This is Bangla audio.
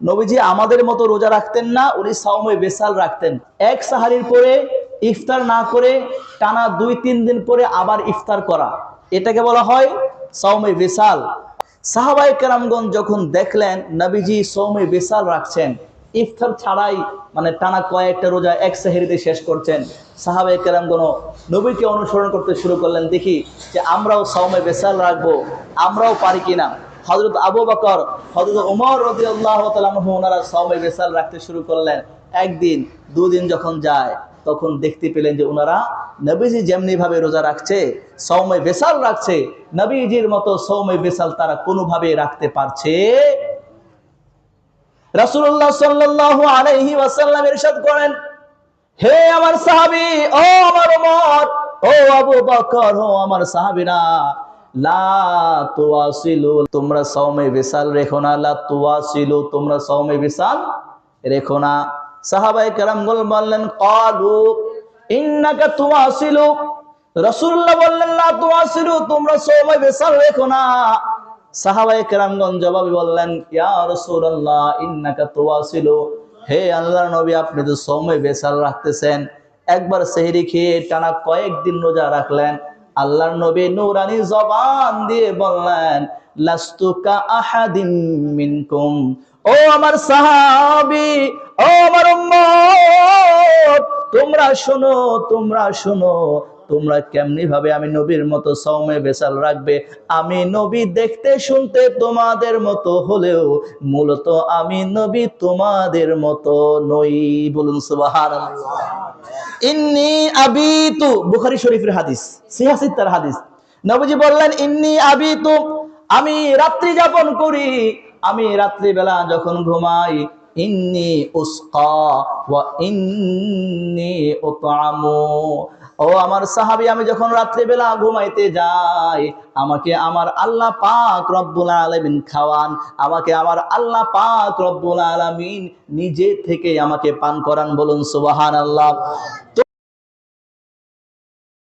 নবীজি আমাদের মতো রোজা রাখতেন না, উনি সাওমে বিসাল রাখতেন। এক সাহারির পরে ইফতার না করে টানা 2-3 দিন পরে আবার ইফতার করা, এটাকে বলা হয় সাওমে বিসাল। সাহাবায়ে কেরামগণ যখন দেখলেন নবীজি সাওমে বিসাল রাখছেন, ইফতার ছাড়াই মানে টানা কয়েকটা রোজা এক সাহারিতে শেষ করছেন, সাহাবায়ে কেরামগণ নবীকে অনুসরণ করতে শুরু করলেন, দেখি যে আমরাও সাওমে বিসাল রাখবো, আমরাও পারি কিনা। হযরত আবু বকর, হযরত ওমর রাদিয়াল্লাহু তাআলা আনহু ওনারা সাওমে বিসাল রাখতে শুরু করলেন। একদিন দুদিন যখন যায় তখন দেখতে পেলেন যে ওনারা নবীজি যেমনি ভাবে রোজা রাখছে, সাওমে বিসাল রাখছে, নবীজির মতো সাওমে বিসাল তারা কোনোভাবে রাখতে পারছে। রাসূলুল্লাহ সাল্লাল্লাহু আলাইহি ওয়াসাল্লাম ইরশাদ করেন, হে আমার সাহাবী, ও আমার ওমর, ও আবু বকর, ও আমার সাহাবীরা, লা তুওয়াসিলু, তোমরা সাওমে বিসাল রেখো না। লা তুওয়াসিলু, তোমরা সাওমে বিসাল রেখো না। সাহাবায়ে কেরামগণ বললেন, ক্বালু ইন্নাকা তুওয়াসিলু, রাসূলুল্লাহ বললেন, লা তুওয়াসিলু, তোমরা সাওমে বিসাল রেখো না। সাহাবায়ে কেরামগণ জবাবে বললেন, ইয়া রাসূলুল্লাহ ইন্নাকা তুওয়াসিলু, হে আল্লাহর নবী, আপনি তো সাওমে বিসাল রাখতেছেন। একবার সেহরি খেয়ে টানা কয়েকদিন রোজা রাখলেন। আল্লাহর নবী নূরানি জবান দিয়ে বললেন, লাস্তু কা আহাদিম মিনকুম, ও আমার সাহাবী, ও আমার উম্মত, তোমরা শোনো, তোমরা শোনো, তোমরা কেমনি ভাবে আমি নবীর মতো সাওমে বিসাল রাখবে? আমি নবী দেখতে শুনতে তোমাদের মতো হলেও মূলত আমি নবী তোমাদের মতো নই। বলুন সুবহানাল্লাহ। ইন্নী আবিতু, বুখারী শরীফের হাদিস, সহিহ সিত্তার হাদিস। নবীজি বললেন, ইন্নী আবিতু, আমি রাত্রি যাপন করি, আমি রাত্রি বেলা যখন ঘুমাই, ইন্নী উসকা ওয়া ইন্নী উতআমু, ও আমার সাহাবী, আমি যখন রাত্রিবেলা ঘুমাইতে যাই, আমাকে আমার আল্লাহ পাক রব্বুল আলামিন খাওয়ান, আমাকে আমার আল্লাহ পাক রব্বুল আলামিন নিজে থেকে আমাকে পান করান। বলুন সুবহানাল্লাহ।